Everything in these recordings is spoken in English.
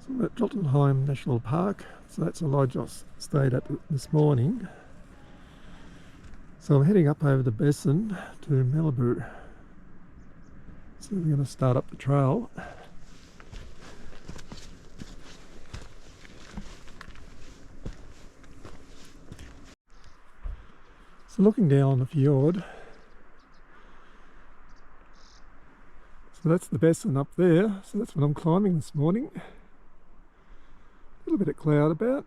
So I'm at Jotunheimen National Park, so that's a lodge I stayed at this morning. So I'm heading up over the basin to Memurubu. So we're going to start up the trail. So looking down on the fjord, so that's the basin up there, so that's what I'm climbing this morning. A little bit of cloud about.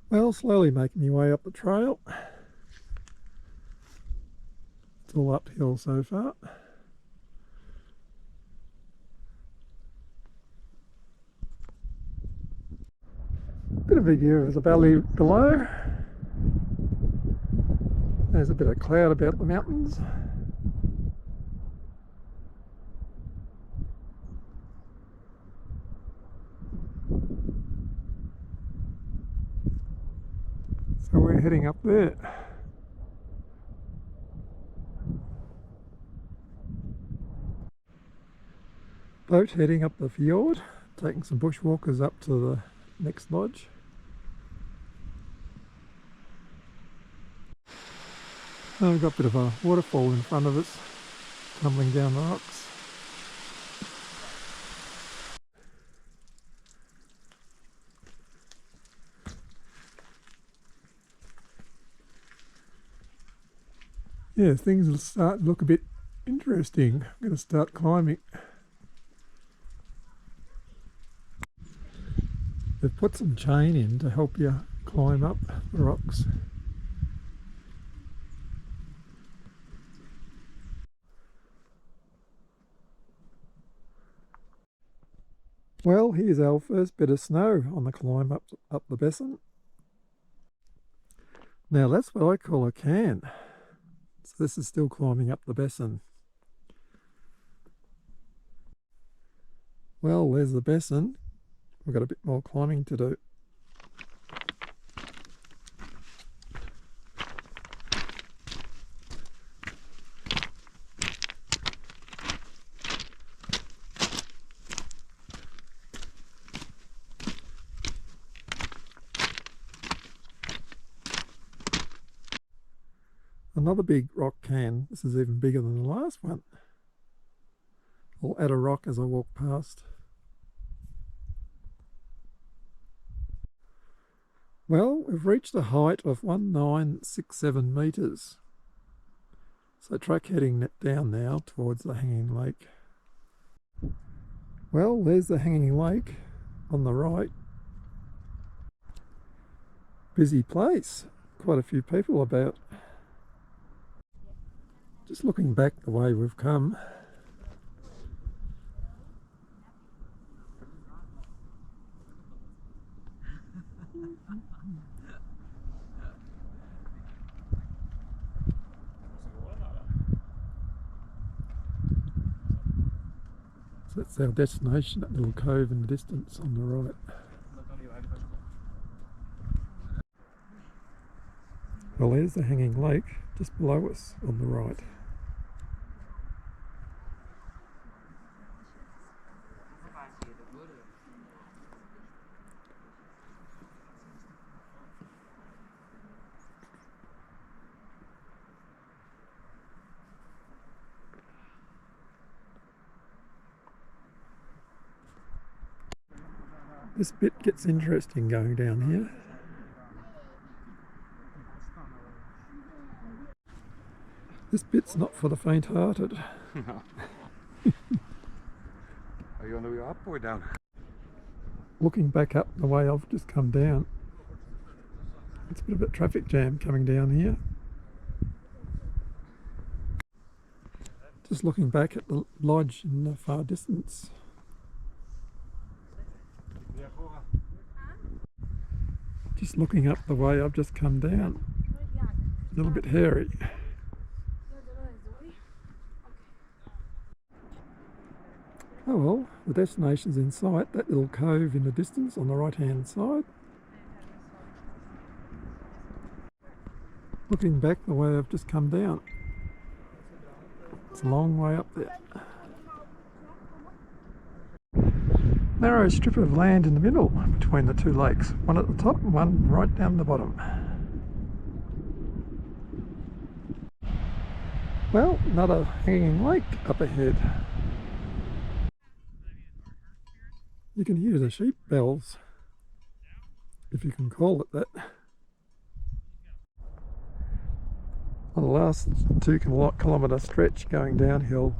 Well, slowly making my way up the trail. It's all uphill so far. Bit of a view of the valley below. There's a bit of cloud about the mountains. So we're heading up there. Boat heading up the fjord, taking some bushwalkers up to the next lodge. Oh, we've got a bit of a waterfall in front of us, tumbling down the rocks. Yeah, things will start to look a bit interesting. I'm going to start climbing. They've put some chain in to help you climb up the rocks. Well, here's our first bit of snow on the climb up the basin. Now that's what I call a can. So this is still climbing up the basin. Well, there's the basin. We've got a bit more climbing to do. Another big rock can. This is even bigger than the last one. I'll add a rock as I walk past. Well, we've reached a height of 1967 metres. So track heading down now towards the hanging lake. Well, there's the hanging lake on the right. Busy place. Quite a few people about. Just looking back the way we've come. So that's our destination, that little cove in the distance on the right. Well, there's the hanging lake just below us on the right. This bit gets interesting going down here. This bit's not for the faint-hearted. No. Are you on the way up or down? Looking back up the way I've just come down, it's a bit of a traffic jam coming down here. Just looking back at the lodge in the far distance. Just looking up the way I've just come down. A little bit hairy. Oh well, the destination's in sight, that little cove in the distance on the right hand side. Looking back the way I've just come down. It's a long way up there. Narrow strip of land in the middle between the two lakes. One at the top and one right down the bottom. Well, another hanging lake up ahead. You can hear the sheep bells, if you can call it that. On the last 2 kilometre stretch going downhill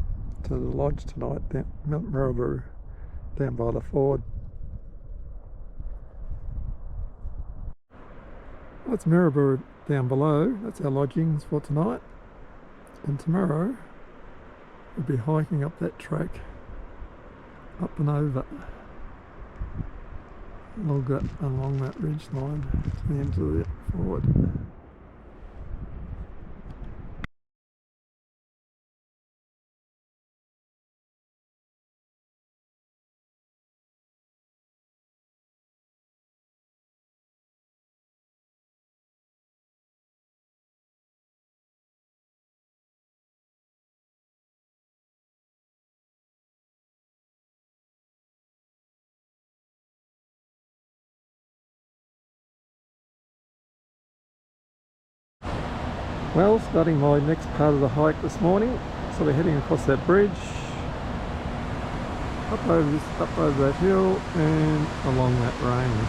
to the lodge tonight, down Memurubu, down by the ford. That's Memurubu down below. That's our lodgings for tonight. And tomorrow we'll be hiking up that track, up and over, along that ridge line to the end of the ford. Well, starting my next part of the hike this morning, so we're heading across that bridge, up over that hill and along that range.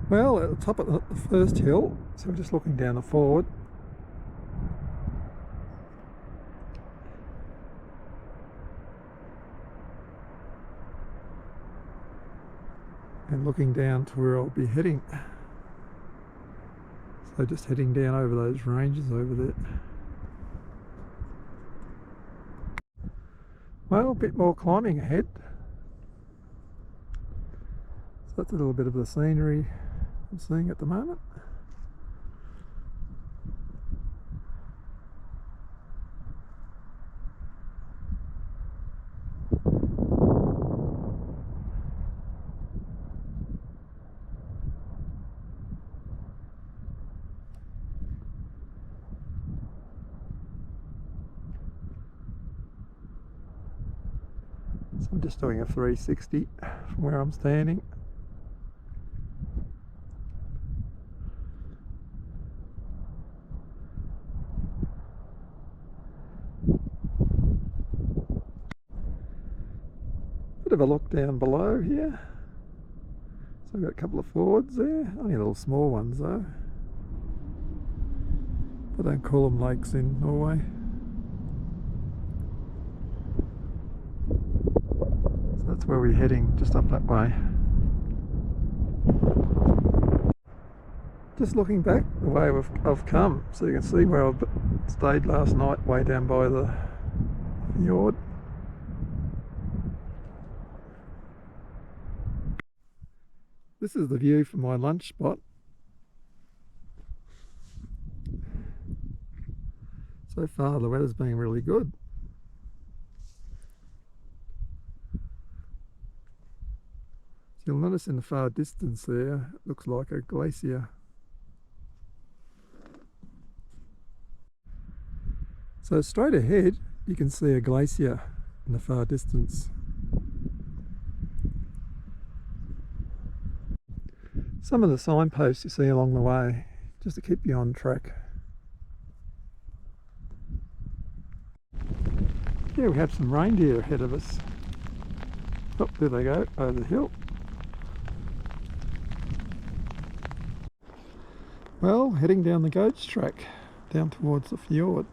Well, at the top of the first hill, so we're just looking down the ford. And looking down to where I'll be heading. So just heading down over those ranges over there. Well, a bit more climbing ahead. So that's a little bit of the scenery I'm seeing at the moment. So I'm just doing a 360 from where I'm standing. Bit of a look down below here. So I've got a couple of fords there, only little small ones though. They don't call them lakes in Norway. So that's where we're heading, just up that way. Just looking back the way I've come, so you can see where I stayed last night, way down by the fjord. This is the view from my lunch spot. So far the weather's been really good. So you'll notice in the far distance there, it looks like a glacier. So straight ahead you can see a glacier in the far distance. Some of the signposts you see along the way, just to keep you on track. Here we have some reindeer ahead of us. Oh, there they go, over the hill. Well, heading down the goats track, down towards the fjord.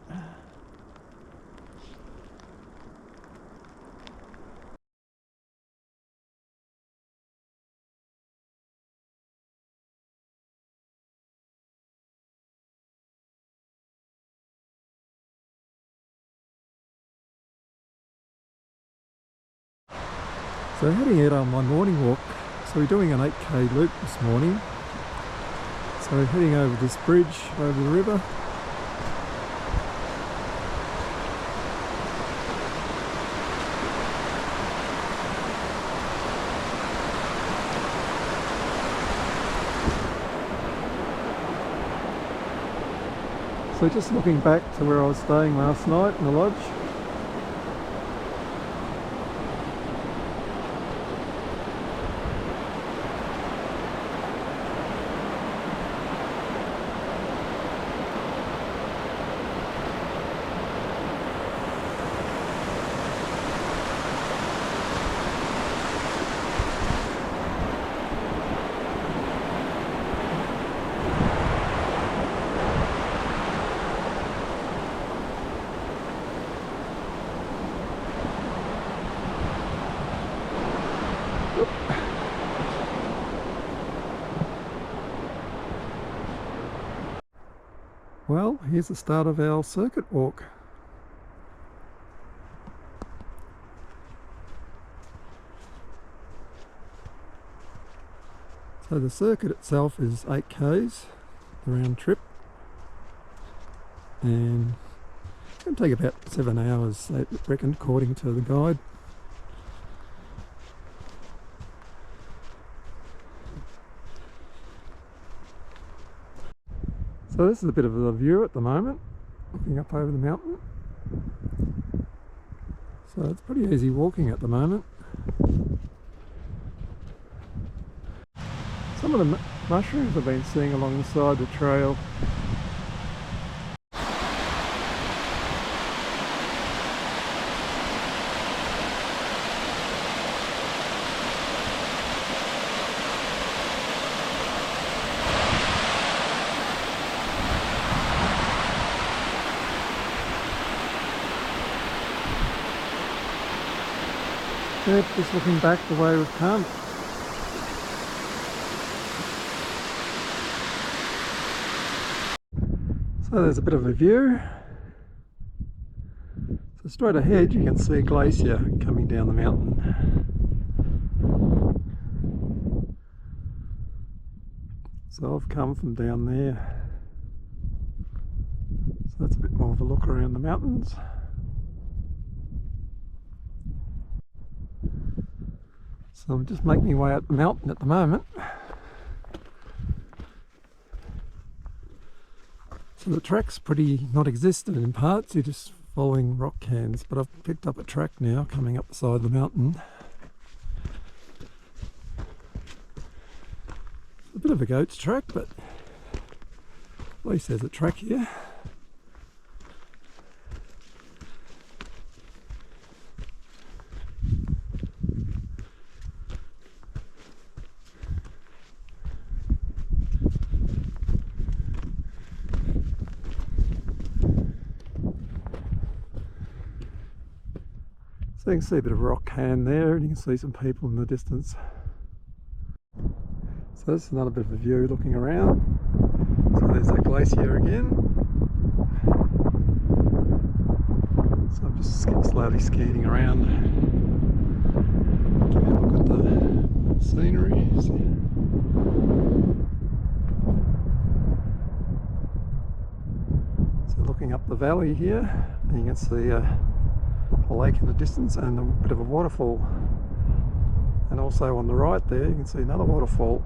So heading out on my morning walk, so we're doing an 8k loop this morning. So heading over this bridge over the river. So just looking back to where I was staying last night in the lodge. Well, here's the start of our circuit walk. So the circuit itself is 8k's, the round trip, and it's going to take about 7 hours, I reckon, according to the guide. So this is a bit of a view at the moment, looking up over the mountain. So it's pretty easy walking at the moment. Some of the mushrooms I've been seeing along the side of the trail. Yep, just looking back the way we've come. So there's a bit of a view. So straight ahead you can see a glacier coming down the mountain. So I've come from down there. So that's a bit more of a look around the mountains. So I'm just making my way up the mountain at the moment. So the track's pretty non-existent in parts, you're just following rock cairns, but I've picked up a track now coming up the side of the mountain. It's a bit of a goat's track, but at least there's a track here. So you can see a bit of rock cairn there, and you can see some people in the distance. So this is another bit of a view looking around. There's that glacier again. So I'm just slowly scanning around. Give you a look at the scenery. So looking up the valley here, and you can see a lake in the distance and a bit of a waterfall. And also on the right there you can see another waterfall.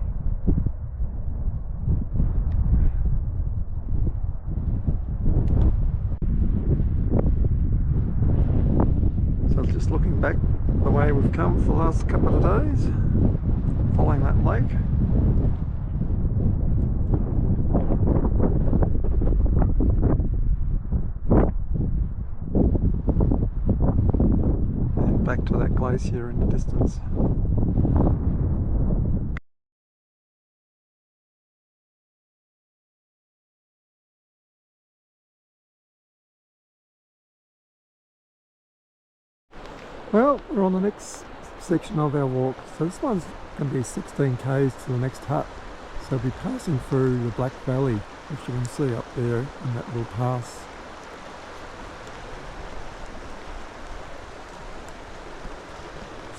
So just looking back the way we've come for the last couple of days, following that lake. And back to that glacier in the distance. Well, we're on the next section of our walk. So this one's going to be 16 k's to the next hut. So we'll be passing through the Black Valley, which you can see up there in that little pass.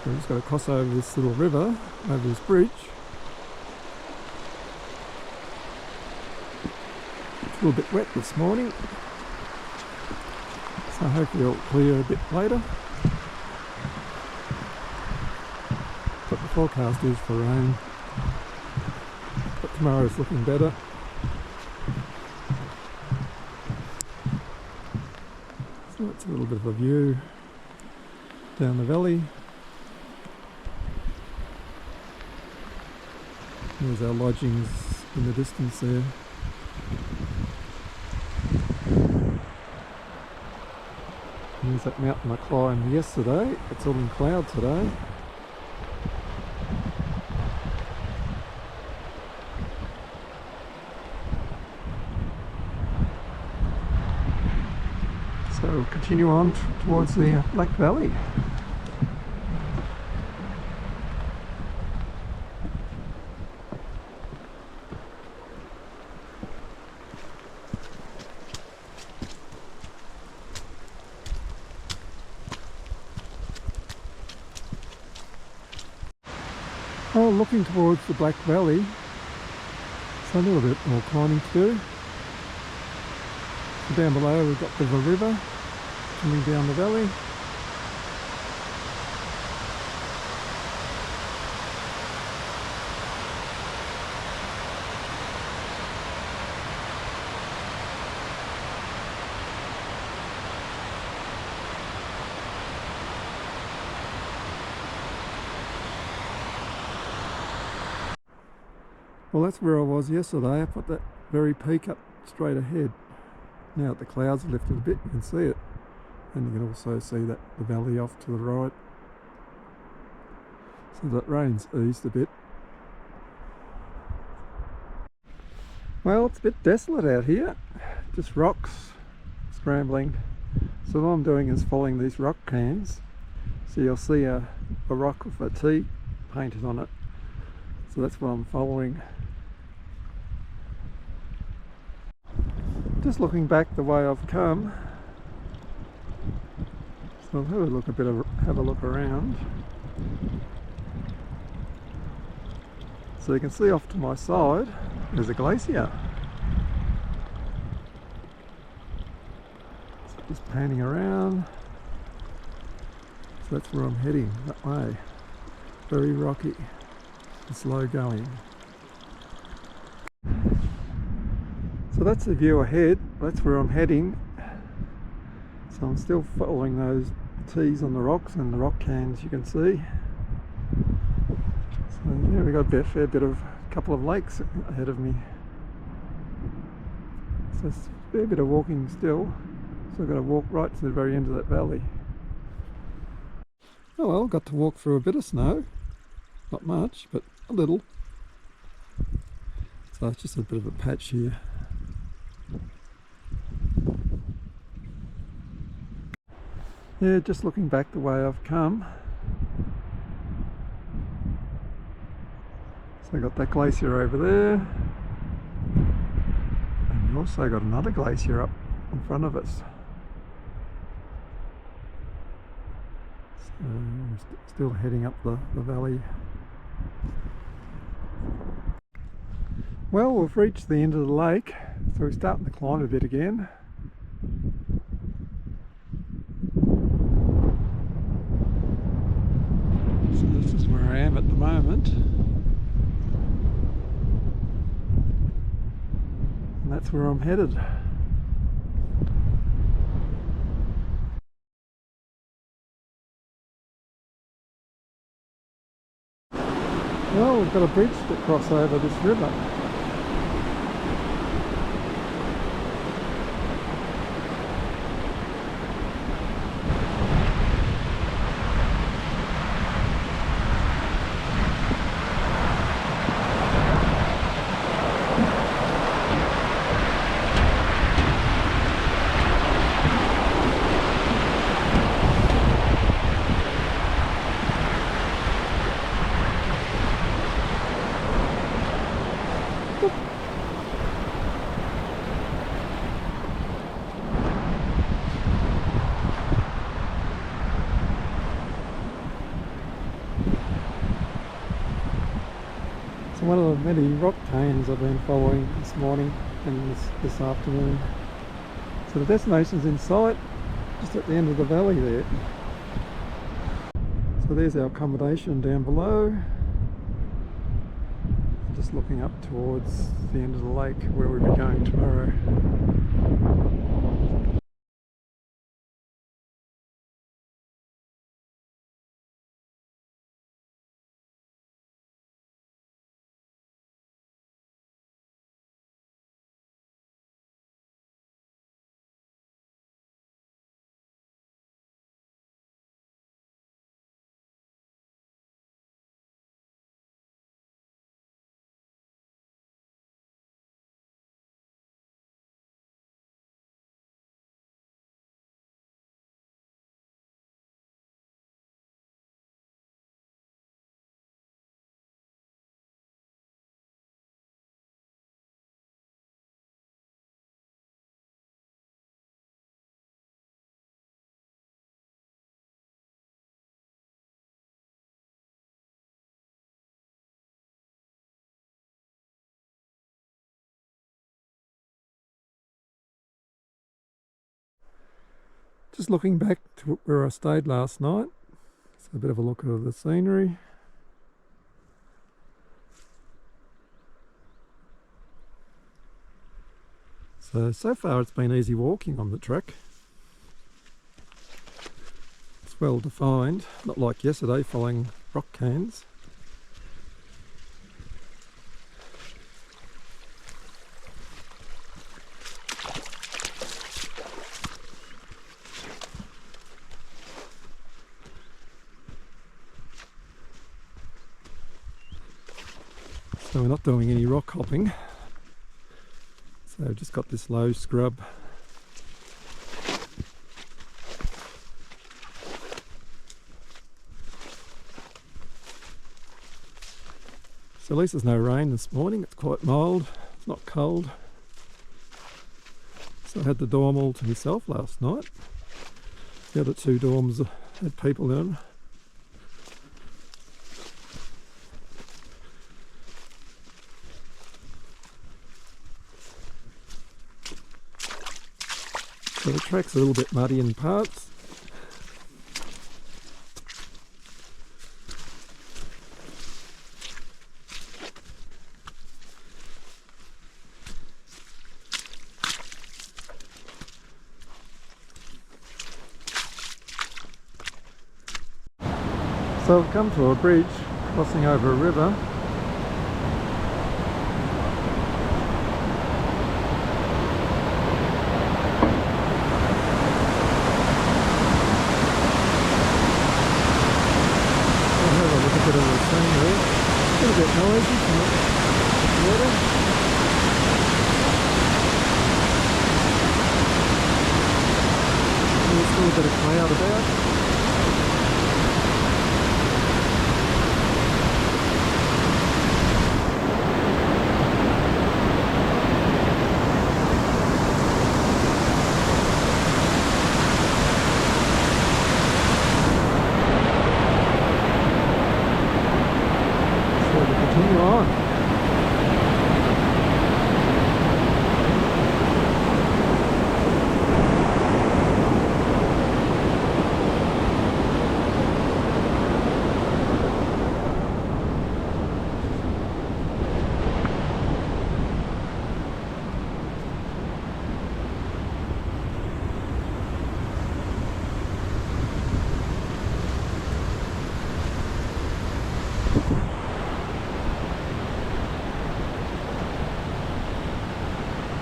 So we've just got to cross over this little river, over this bridge. It's a little bit wet this morning, so hopefully it'll clear a bit later. But the forecast is for rain, but tomorrow's looking better. So it's a little bit of a view down the valley. There's our lodgings in the distance there. And there's that mountain I climbed yesterday. It's all in cloud today. So we'll continue on towards the Black Valley. Well, looking towards the Black Valley, so a little bit more climbing to do. So down below we've got the river coming down the valley. Well, that's where I was yesterday. I put that very peak up straight ahead. Now that the clouds have lifted a bit, you can see it. And you can also see that the valley off to the right. So that rain's eased a bit. Well, it's a bit desolate out here. Just rocks scrambling. So what I'm doing is following these rock cairns. So you'll see a rock with a T painted on it. So that's what I'm following. Just looking back the way I've come, so I'll have a look around. So you can see off to my side there's a glacier. So just panning around. So that's where I'm heading, that way. Very rocky and slow going. So that's the view ahead, that's where I'm heading. So I'm still following those T's on the rocks and the rock cairns you can see. So yeah, we've got a fair bit of a couple of lakes ahead of me. So it's a fair bit of walking still. So I've got to walk right to the very end of that valley. Oh well, got to walk through a bit of snow. Not much, but a little. So it's just a bit of a patch here. Yeah, just looking back the way I've come. So I got that glacier over there. also got another glacier up in front of us. So we're still heading up the valley. Well, we've reached the end of the lake, so we're starting to climb a bit again. So this is where I am at the moment. And that's where I'm headed. Well, we've got a bridge to cross over this river. So one of the many rock cairns I've been following this morning and this afternoon. So the destination's in sight, just at the end of the valley there. So there's our accommodation down below. Just looking up towards the end of the lake where we'll be going tomorrow. Just looking back to where I stayed last night. So a bit of a look at the scenery. So far it's been easy walking on the track. It's well defined, not like yesterday following rock cairns. So we're not doing any rock hopping. So I've just got this low scrub. So at least there's no rain this morning, it's quite mild, it's not cold. So I had the dorm all to myself last night. The other two dorms had people in. So the track's a little bit muddy in parts. So I've come to a bridge crossing over a river. A little bit noisy from the water. There's still a bit of cloud about.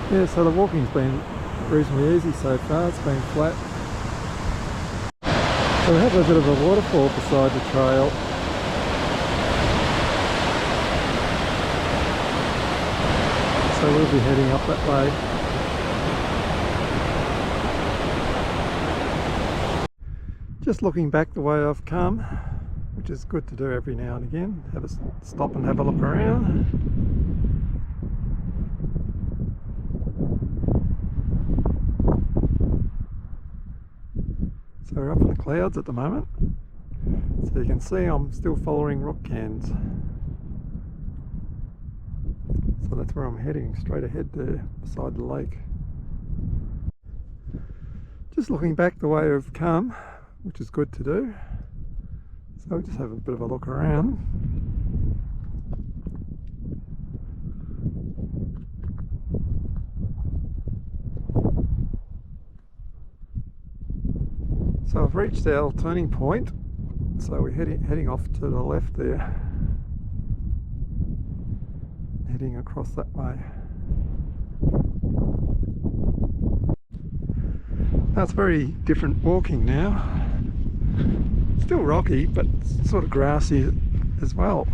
Yeah, so the walking's been reasonably easy so far, it's been flat. So we have a bit of a waterfall beside the trail. So we'll be heading up that way. Just looking back the way I've come, which is good to do every now and again. Have a stop and have a look around. So we're up in the clouds at the moment. So you can see I'm still following rock cairns. So that's where I'm heading, straight ahead there, beside the lake. Just looking back the way I've come, which is good to do. So I'll just have a bit of a look around. So I've reached our turning point, so we're heading off to the left there. Heading across that way. Now it's very different walking now. Still rocky, but sort of grassy as well.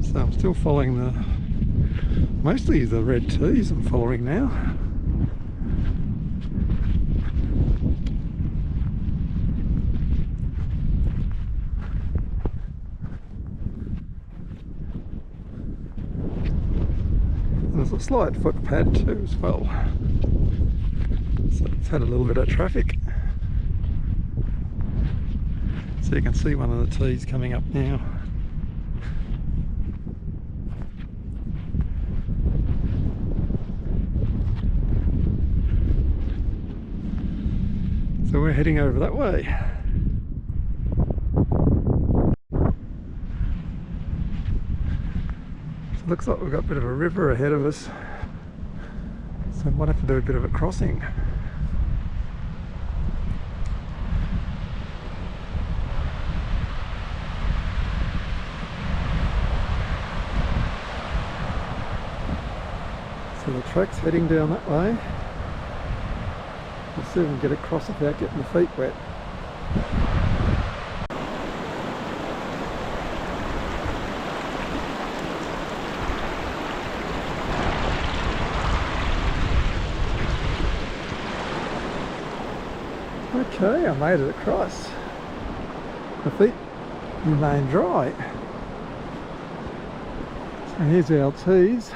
So I'm still following mostly the red tees I'm following now. There's a slight footpad too as well, so it's had a little bit of traffic. So you can see one of the tees coming up now. So we're heading over that way. So it looks like we've got a bit of a river ahead of us, so we might have to do a bit of a crossing. So the track's heading down that way. We'll see if we can get across without getting the feet wet. Okay, I made it across. The feet remain dry. So here's our tees.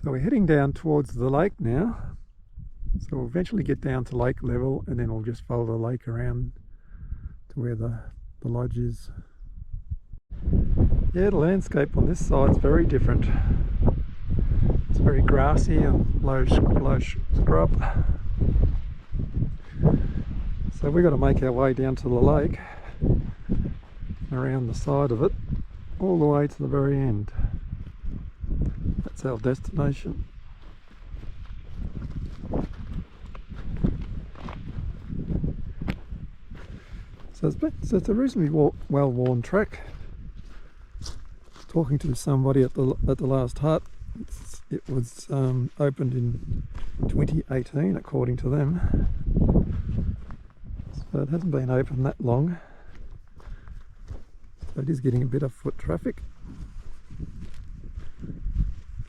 So we're heading down towards the lake now. So we'll eventually get down to lake level, and then we'll just follow the lake around to where the lodge is. Yeah, the landscape on this side is very different. It's very grassy and low scrub. So we've got to make our way down to the lake, around the side of it, all the way to the very end. That's our destination. So it's a reasonably well-worn track. Talking to somebody at the last hut, it was opened in 2018 according to them. So it hasn't been open that long. So it is getting a bit of foot traffic.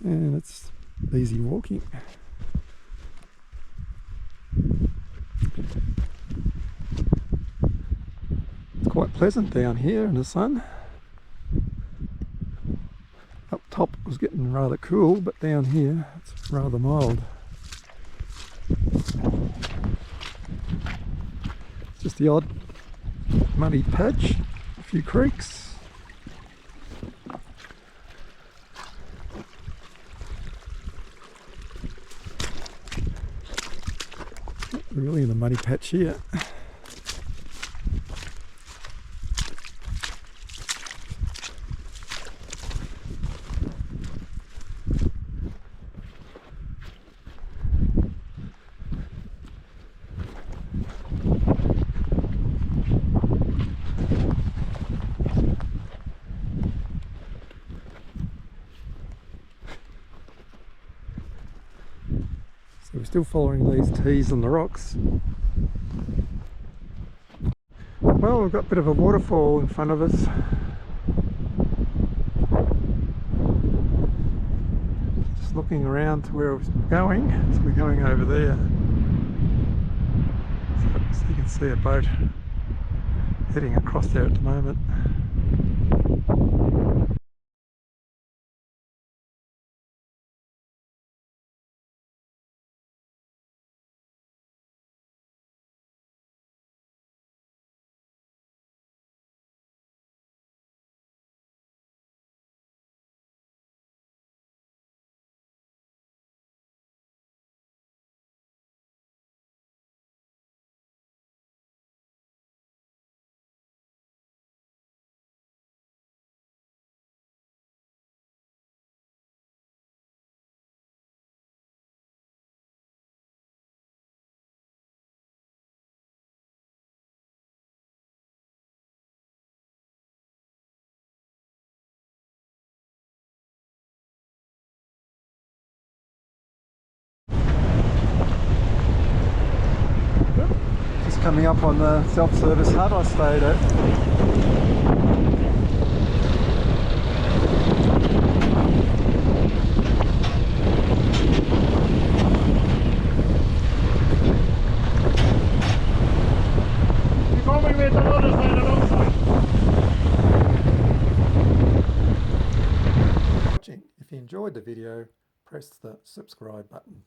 And it's easy walking. It's quite pleasant down here in the sun. Up top it was getting rather cool, but down here it's rather mild. Just the odd muddy patch, a few creeks. We're really in a muddy patch here. So we're still following these T's on the rocks. Well, we've got a bit of a waterfall in front of us. Just looking around to where we're going, so we're going over there. So you can see a boat heading across there at the moment. Just coming up on the self-service hut I stayed at. If you enjoyed the video, press the subscribe button.